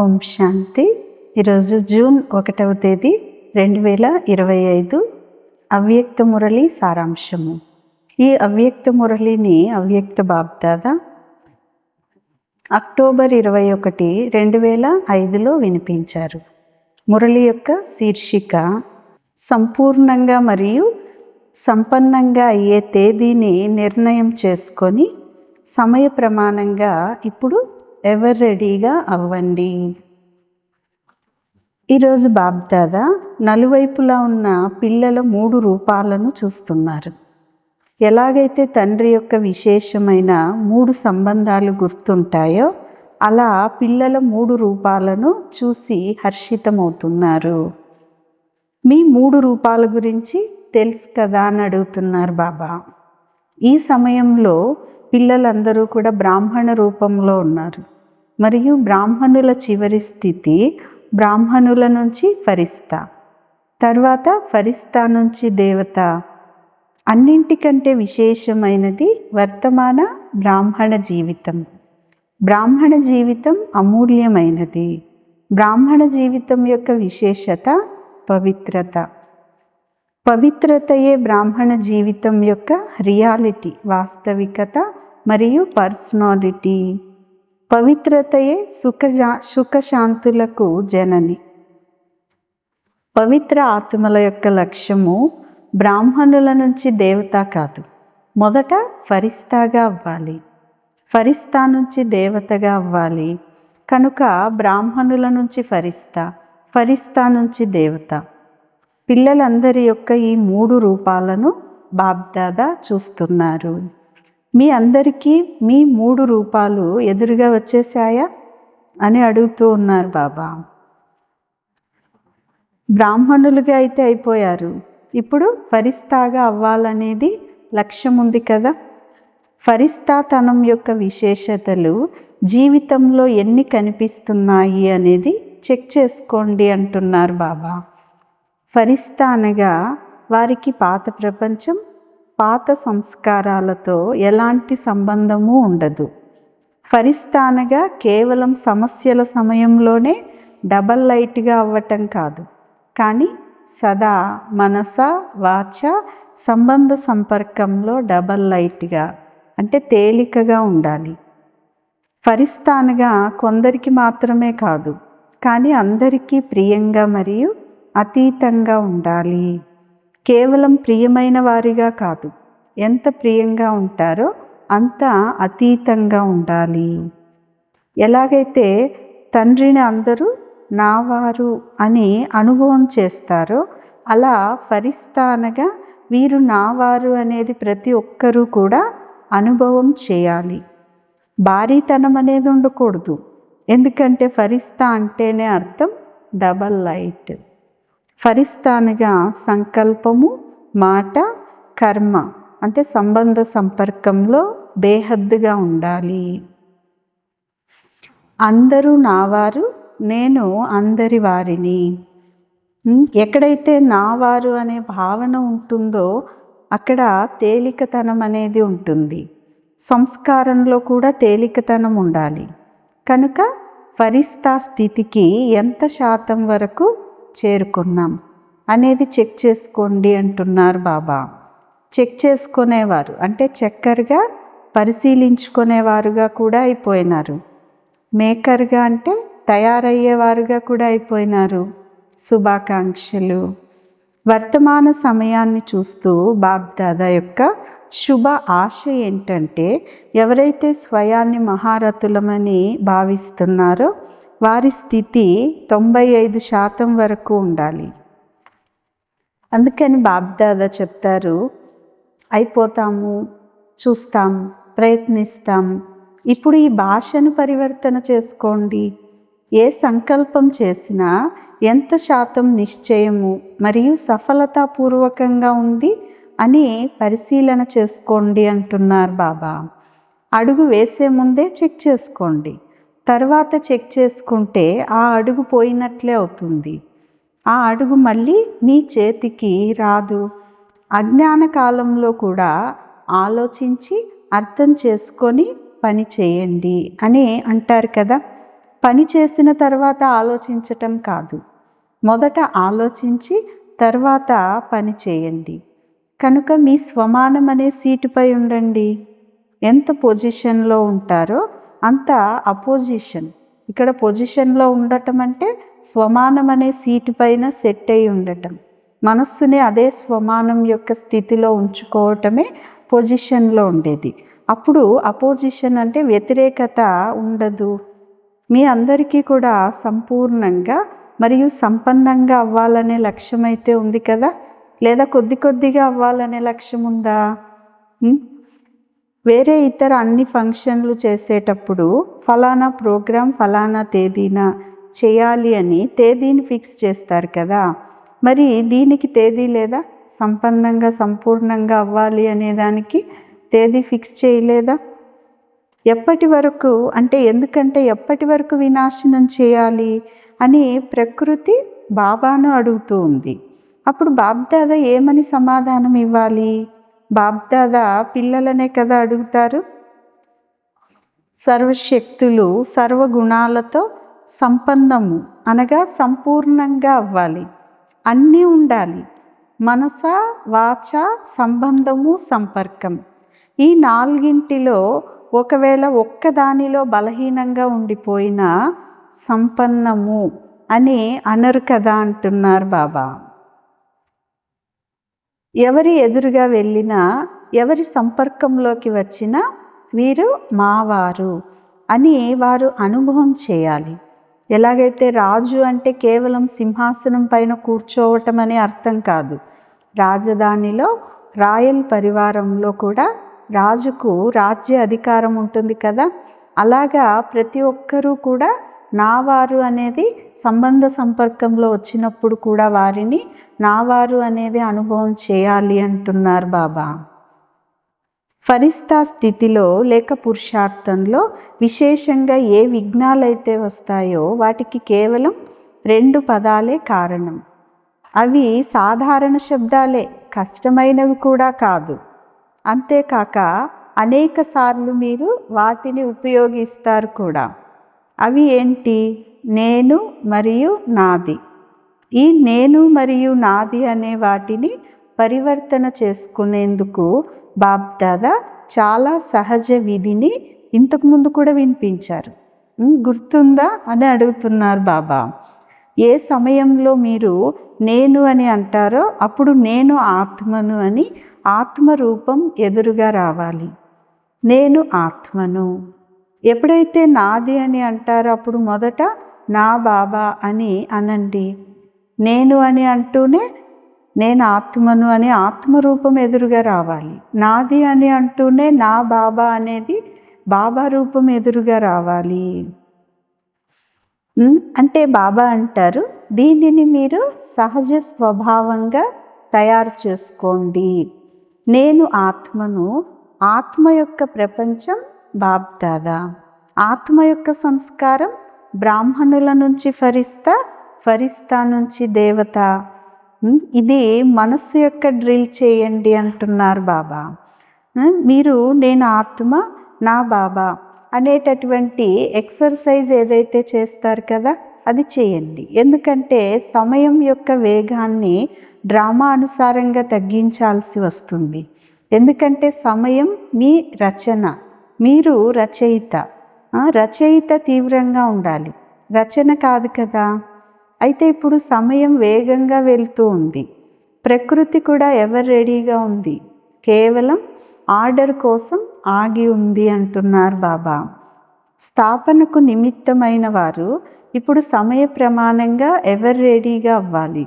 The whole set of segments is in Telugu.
ఓం శాంతి. ఈరోజు జూన్ 1వ తేదీ 2025 అవ్యక్త మురళి సారాంశము. ఈ అవ్యక్త మురళిని అవ్యక్త బాబ్దాదా అక్టోబర్ 21, 2005లో వినిపించారు. మురళి యొక్క శీర్షిక సంపూర్ణంగా మరియు సంపన్నంగా అయ్యే తేదీని నిర్ణయం చేసుకొని సమయ ప్రమాణంగా ఇప్పుడు ఎవర్ రెడీగా అవ్వండి. ఈరోజు బాబ్దాదా నలువైపులా ఉన్న పిల్లల 3 రూపాలను చూస్తున్నారు. ఎలాగైతే తండ్రి యొక్క విశేషమైన 3 సంబంధాలు గుర్తుంటాయో అలా పిల్లల 3 రూపాలను చూసి హర్షితమవుతున్నారు. మీ 3 రూపాల గురించి తెలుసు కదా అని అడుగుతున్నారు బాబా. ఈ సమయంలో పిల్లలందరూ కూడా బ్రాహ్మణ రూపంలో ఉన్నారు మరియు బ్రాహ్మణుల చివరి స్థితి బ్రాహ్మణుల నుంచి ఫరిస్తా, తర్వాత ఫరిస్తా నుంచి దేవత. అన్నింటికంటే విశేషమైనది వర్తమాన బ్రాహ్మణ జీవితం. బ్రాహ్మణ జీవితం అమూల్యమైనది. బ్రాహ్మణ జీవితం యొక్క విశేషత పవిత్రత. పవిత్రతయే బ్రాహ్మణ జీవితం యొక్క రియాలిటీ, వాస్తవికత మరియు పర్సనాలిటీ. పవిత్రతయే సుఖశాంతులకు జనని. పవిత్ర ఆత్మల యొక్క లక్ష్యము బ్రాహ్మణుల నుంచి దేవత కాదు, మొదట ఫరిస్తాగా అవ్వాలి, ఫరిస్తా నుంచి దేవతగా అవ్వాలి. కనుక బ్రాహ్మణుల నుంచి ఫరిస్తా, ఫరిస్తా నుంచి దేవత. పిల్లలందరి యొక్క ఈ 3 రూపాలను బాబ్దాదా చూస్తున్నారు. మీ అందరికీ మీ 3 రూపాలు ఎదురుగా వచ్చేసాయా అని అడుగుతూ ఉన్నారు బాబా. బ్రాహ్మణులుగా అయితే అయిపోయారు, ఇప్పుడు ఫరిస్తాగా అవ్వాలనేది లక్ష్యం ఉంది కదా. ఫరిస్తాతనం యొక్క విశేషతలు జీవితంలో ఎన్ని కనిపిస్తున్నాయి అనేది చెక్ చేసుకోండి అంటున్నారు బాబా. ఫరిస్తా అనగా వారికి పాత ప్రపంచం, పాత సంస్కారాలతో ఎలాంటి సంబంధము ఉండదు. ఫరిస్తా అనగా కేవలం సమస్యల సమయంలోనే డబల్ లైట్గా అవ్వటం కాదు, కానీ సదా మనస వాచ సంబంధ సంపర్కంలో డబల్ లైట్గా అంటే తేలికగా ఉండాలి. ఫరిస్తా అనగా కొందరికి మాత్రమే కాదు, కానీ అందరికీ ప్రియంగా మరియు అతీతంగా ఉండాలి. కేవలం ప్రియమైన వారిగా కాదు, ఎంత ప్రియంగా ఉంటారో అంత అతీతంగా ఉండాలి. ఎలాగైతే తండ్రిని అందరూ నావారు అని అనుభవం చేస్తారో అలా ఫరిస్తా అనగా వీరు నావారు అనేది ప్రతి ఒక్కరూ కూడా అనుభవం చేయాలి. భారీతనం అనేది ఉండకూడదు, ఎందుకంటే ఫరిస్తా అంటేనే అర్థం డబల్ లైట్. ఫరిస్తా అనగా సంకల్పము, మాట, కర్మ అంటే సంబంధ సంపర్కంలో బేహద్దుగా ఉండాలి. అందరూ నావారు, నేను అందరి వారిని. ఎక్కడైతే నావారు అనే భావన ఉంటుందో అక్కడ తేలికతనం అనేది ఉంటుంది. సంస్కారంలో కూడా తేలికతనం ఉండాలి. కనుక ఫరిస్తా స్థితికి ఎంత శాతం వరకు చేరుకున్నాం అనేది చెక్ చేసుకోండి అంటున్నారు బాబా. చెక్ చేసుకునేవారు అంటే చెక్కర్గా పరిశీలించుకునేవారుగా కూడా అయిపోయినారు. మేకర్గా అంటే తయారయ్యేవారుగా కూడా అయిపోయినారు. శుభాకాంక్షలు. వర్తమాన సమయాన్ని చూస్తూ బాబ్దాదా యొక్క శుభ ఆశ ఏంటంటే ఎవరైతే స్వయాన్ని మహారథులమని భావిస్తున్నారో వారి స్థితి 95% వరకు ఉండాలి. అందుకని బాబ్దాదా చెప్తారు, అయిపోతాము, చూస్తాం, ప్రయత్నిస్తాం. ఇప్పుడు ఈ భాషను పరివర్తన చేసుకోండి. ఏ సంకల్పం చేసినా ఎంత శాతం నిశ్చయము మరియు సఫలతాపూర్వకంగా ఉంది అని పరిశీలన చేసుకోండి అంటున్నారు బాబా. అడుగు వేసే ముందే చెక్ చేసుకోండి. తర్వాత చెక్ చేసుకుంటే ఆ అడుగు పోయినట్లే అవుతుంది. ఆ అడుగు మళ్ళీ మీ చేతికి రాదు. అజ్ఞాన కాలంలో కూడా ఆలోచించి అర్థం చేసుకొని పని చేయండి అని అంటారు కదా. పని చేసిన తర్వాత ఆలోచించటం కాదు, మొదట ఆలోచించి తర్వాత పని చేయండి. కనుక మీ స్వమానం అనే సీటుపై ఉండండి. ఎంత పొజిషన్లో ఉంటారో అంత అపోజిషన్. ఇక్కడ పొజిషన్లో ఉండటం అంటే స్వమానం అనే సీటు పైన సెట్ అయి ఉండటం, మనస్సుని అదే స్వమానం యొక్క స్థితిలో ఉంచుకోవటమే పొజిషన్లో ఉండేది. అప్పుడు అపోజిషన్ అంటే వ్యతిరేకత ఉండదు. మీ అందరికీ కూడా సంపూర్ణంగా మరియు సంపన్నంగా అవ్వాలనే లక్ష్యం అయితే ఉంది కదా, లేదా కొద్ది కొద్దిగా అవ్వాలనే లక్ష్యం ఉందా? వేరే ఇతర అన్ని ఫంక్షన్లు చేసేటప్పుడు ఫలానా ప్రోగ్రాం ఫలానా తేదీన చేయాలి అని తేదీని ఫిక్స్ చేస్తారు కదా, మరి దీనికి తేదీ లేదా? సంపన్నంగా సంపూర్ణంగా అవ్వాలి అనేదానికి తేదీ ఫిక్స్ చేయలేదా? ఎప్పటి వరకు అంటే, ఎందుకంటే ఎప్పటి వరకు వినాశనం చేయాలి అని ప్రకృతి బాబాను అడుగుతూ ఉంది. అప్పుడు బాబ్దాదా ఏమని సమాధానం ఇవ్వాలి? బాబ్దాదా పిల్లలనే కదా అడుగుతారు. సర్వశక్తులు సర్వగుణాలతో సంపన్నము అనగా సంపూర్ణంగా అవ్వాలి, అన్నీ ఉండాలి. మనస వాచ సంబంధము సంపర్కం, ఈ నాలుగింటిలో ఒకవేళ ఒక్కదానిలో బలహీనంగా ఉండిపోయినా సంపన్నము అని అనరు కదా అంటున్నారు బాబా. ఎవరి ఎదురుగా వెళ్ళినా, ఎవరి సంపర్కంలోకి వచ్చినా వీరు మావారు అని వారు అనుభవం చేయాలి. ఎలాగైతే రాజు అంటే కేవలం సింహాసనం పైన కూర్చోవటం అనే అర్థం కాదు. రాజధానిలో రాయల్ పరివారంలో కూడా రాజుకు రాజ్య అధికారం ఉంటుంది కదా, అలాగా ప్రతి ఒక్కరూ కూడా నావారు అనేది సంబంధ సంపర్కంలో వచ్చినప్పుడు కూడా వారిని నావారు అనేది అనుభవం చేయాలి అంటున్నారు బాబా. ఫరిస్తా స్థితిలో లేక పురుషార్థంలో విశేషంగా ఏ విఘ్నాలైతే వస్తాయో వాటికి కేవలం 2 పదాలే కారణం. అవి సాధారణ శబ్దాలే, కష్టమైనవి కూడా కాదు. అంతేకాక అనేక సార్లు మీరు వాటిని ఉపయోగిస్తారు కూడా. అవి ఏంటి? నేను మరియు నాది. ఈ నేను మరియు నాది అనే వాటిని పరివర్తన చేసుకునేందుకు బాబ్దాదా చాలా సహజ విధిని ఇంతకుముందు కూడా వినిపించారు. గుర్తుందా అని అడుగుతున్నారు బాబా. ఏ సమయంలో మీరు నేను అని అంటారో అప్పుడు నేను ఆత్మను అని ఆత్మరూపం ఎదురుగా రావాలి. నేను ఆత్మను. ఎప్పుడైతే నాది అని అంటారో అప్పుడు మొదట నా బాబా అని అనండి. నేను అని అంటూనే నేను ఆత్మను అని ఆత్మరూపం ఎదురుగా రావాలి. నాది అని అంటూనే నా బాబా అనేది బాబా రూపం ఎదురుగా రావాలి. అంటే బాబా అంటారు, దీనిని మీరు సహజ స్వభావంగా తయారు చేసుకోండి. నేను ఆత్మను, ఆత్మ యొక్క ప్రపంచం బాబ్దాదా, ఆత్మ యొక్క సంస్కారం బ్రాహ్మణుల నుంచి ఫరిస్తా, ఫరిస్తా నుంచి దేవత. ఇది మనస్సు యొక్క డ్రిల్ చేయండి అంటున్నారు బాబా. మీరు నేను ఆత్మ నా బాబా అనేటటువంటి ఎక్సర్సైజ్ ఏదైతే చేస్తారు కదా అది చేయండి. ఎందుకంటే సమయం యొక్క వేగాన్ని డ్రామా అనుసారంగా తగ్గించాల్సి వస్తుంది. ఎందుకంటే సమయం మీ రచన, మీరు రచయిత. రచయిత తీవ్రంగా ఉండాలి, రచన కాదు కదా. అయితే ఇప్పుడు సమయం వేగంగా వెళ్తూ ఉంది. ప్రకృతి కూడా ఎవర్ రెడీగా ఉంది, కేవలం ఆర్డర్ కోసం ఆగి ఉంది అంటున్నారు బాబా. స్థాపనకు నిమిత్తమైన వారు ఇప్పుడు సమయ ప్రమాణంగా ఎవర్ రెడీగా అవ్వాలి.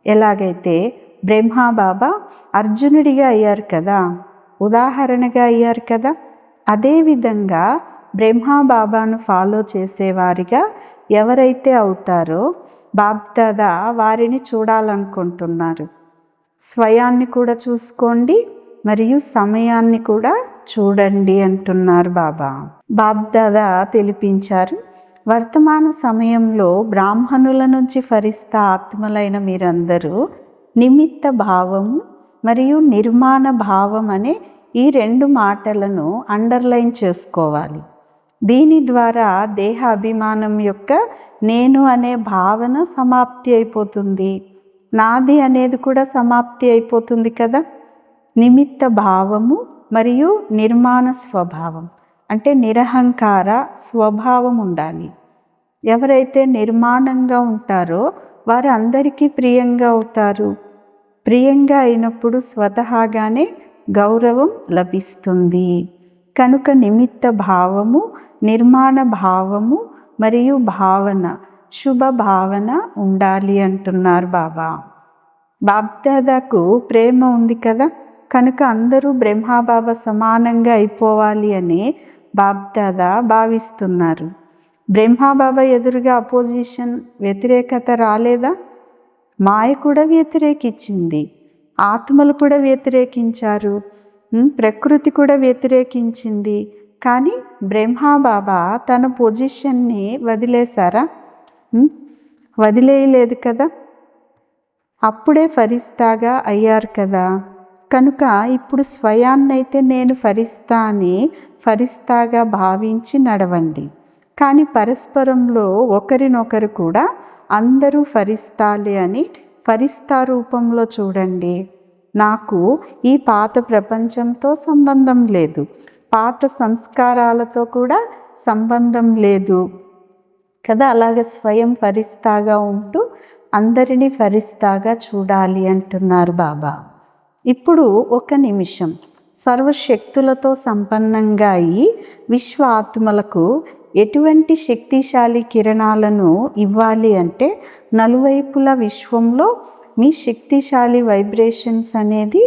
ఎలాగైతే బ్రహ్మా బాబా అర్జునుడిగా అయ్యారు కదా, ఉదాహరణగా అయ్యారు కదా, అదేవిధంగా బ్రహ్మా బాబాను ఫాలో చేసేవారిగా ఎవరైతే అవుతారో బాబ్దాదా వారిని చూడాలనుకుంటున్నారు. స్వయాన్ని కూడా చూసుకోండి మరియు సమయాన్ని కూడా చూడండి అంటున్నారు బాబా. బాబ్దాదా తెలిపించారు, వర్తమాన సమయంలో బ్రాహ్మణుల నుంచి ఫరిస్తా ఆత్మలైన మీరందరూ నిమిత్త భావం మరియు నిర్మాణ భావం అనే ఈ 2 మాటలను అండర్లైన్ చేసుకోవాలి. దీని ద్వారా దేహ అభిమానం యొక్క నేను అనే భావన సమాప్తి అయిపోతుంది. నాది అనేది కూడా సమాప్తి అయిపోతుంది కదా. నిమిత్త భావము మరియు నిర్మాణ స్వభావం అంటే నిరహంకార స్వభావం ఉండాలి. ఎవరైతే నిర్మాణంగా ఉంటారో వారు అందరికీ ప్రియంగా అవుతారు. ప్రియంగా అయినప్పుడు స్వతహాగానే గౌరవం లభిస్తుంది. కనుక నిమిత్త భావము, నిర్మాణ భావము మరియు భావన, శుభ భావన ఉండాలి అంటున్నారు బాబా. బాబ్దాదాకు ప్రేమ ఉంది కదా, కనుక అందరూ బ్రహ్మాబాబా సమానంగా అయిపోవాలి అని బాబ్దాదా భావిస్తున్నారు. బ్రహ్మాబాబా ఎదురుగా అపోజిషన్, వ్యతిరేకత రాలేదా? మాయ కూడా వ్యతిరేకించింది, ఆత్మలు కూడా వ్యతిరేకించారు, ప్రకృతి కూడా వ్యతిరేకించింది. కానీ బ్రహ్మాబాబా తన పొజిషన్ని వదిలేశారా? వదిలేయలేదు కదా. అప్పుడే ఫరిస్తాగా అయ్యారు కదా. కనుక ఇప్పుడు స్వయాన్నైతే నేను ఫరిస్తా అని ఫరిస్తాగా భావించి నడవండి. కానీ పరస్పరంలో ఒకరినొకరు కూడా అందరూ ఫరిస్తాలే అని ఫరిస్తా రూపంలో చూడండి. నాకు ఈ పాత ప్రపంచంతో సంబంధం లేదు, పాత సంస్కారాలతో కూడా సంబంధం లేదు కదా. అలాగే స్వయం ఫరిస్తాగా ఉంటూ అందరినీ ఫరిస్తాగా చూడాలి అంటున్నారు బాబా. ఇప్పుడు ఒక నిమిషం సర్వశక్తులతో సంపన్నంగా అయి విశ్వ ఆత్మలకు ఎటువంటి శక్తిశాలి కిరణాలను ఇవ్వాలి అంటే నలువైపుల విశ్వంలో మీ శక్తిశాలి వైబ్రేషన్స్ అనేది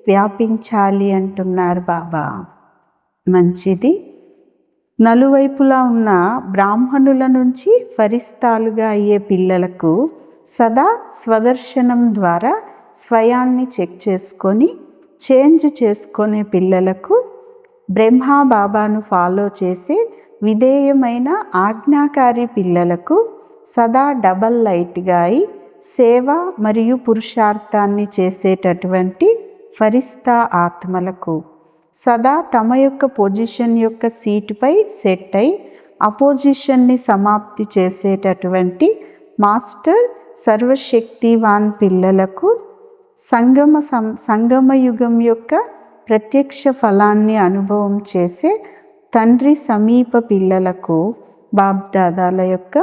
వ్యాపించాలి అంటున్నారు బాబా. మంచిది. నలువైపులా ఉన్న బ్రాహ్మణుల నుంచి ఫరిస్తాలుగా అయ్యే పిల్లలకు సదా స్వదర్శనం ద్వారా స్వయాన్ని చెక్ చేసుకొని చేంజ్ చేసుకునే పిల్లలకు బ్రహ్మా బాబాను ఫాలో చేసే విధేయమైన ఆజ్ఞాకారి పిల్లలకు సదా డబల్ లైట్గా అయి సేవ మరియు పురుషార్థాన్ని చేసేటటువంటి ఫరిస్తా ఆత్మలకు సదా తమ యొక్క పొజిషన్ యొక్క సీటుపై సెట్ అయి అపోజిషన్ని సమాప్తి చేసేటటువంటి మాస్టర్ సర్వశక్తివాన్ పిల్లలకు సంగమ యుగం యొక్క ప్రత్యక్ష ఫలాన్ని అనుభవం చేసే తండ్రి సమీప పిల్లలకు బాబ్దాదాల యొక్క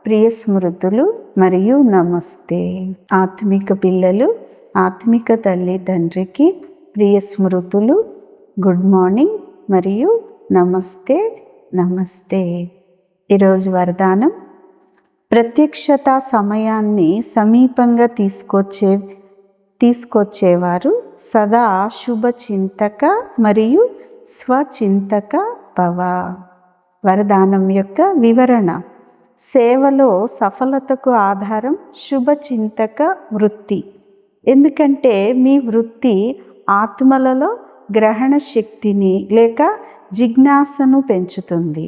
ప్రియ స్మృతులు మరియు నమస్తే. ఆత్మిక పిల్లలు ఆత్మిక తల్లి తండ్రికి ప్రియ స్మృతులు, గుడ్ మార్నింగ్ మరియు నమస్తే. నమస్తే. ఈరోజు వరదానం, ప్రత్యక్షత సమయాన్ని సమీపంగా తీసుకొచ్చేవారు సదా శుభచింతక మరియు స్వచింతక భవ. వరదానం యొక్క వివరణ, సేవలో సఫలతకు ఆధారం శుభచింతక వృత్తి. ఎందుకంటే మీ వృత్తి ఆత్మలలో గ్రహణ శక్తిని లేక జిజ్ఞాసను పెంచుతుంది.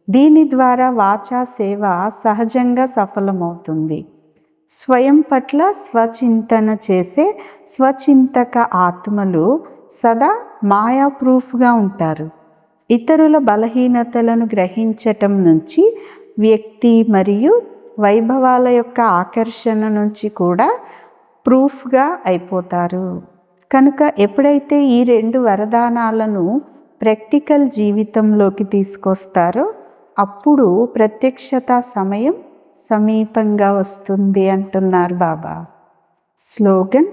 దీని ద్వారా వాచా సేవ సహజంగా సఫలమవుతుంది. స్వయం పట్ల స్వచింతన చేసే స్వచింతక ఆత్మలు సదా మాయా ప్రూఫ్గా ఉంటారు. ఇతరుల బలహీనతలను గ్రహించటం నుంచి, వ్యక్తి మరియు వైభవాల యొక్క ఆకర్షణ నుంచి కూడా ప్రూఫ్గా అయిపోతారు. కనుక ఎప్పుడైతే ఈ 2 వరదానాలను ప్రాక్టికల్ జీవితంలోకి తీసుకొస్తారో అప్పుడు ప్రత్యక్షత సమయం సమీపంగా వస్తుంది అంటున్నారు బాబా. స్లోగన్,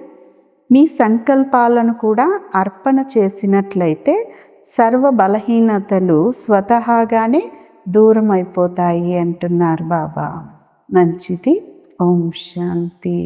మీ సంకల్పాలను కూడా అర్పణ చేసినట్లయితే సర్వ బలహీనతలు స్వతహాగానే దూరం అయిపోతాయి అంటున్నారు బాబా. మంచిది. ఓం శాంతి.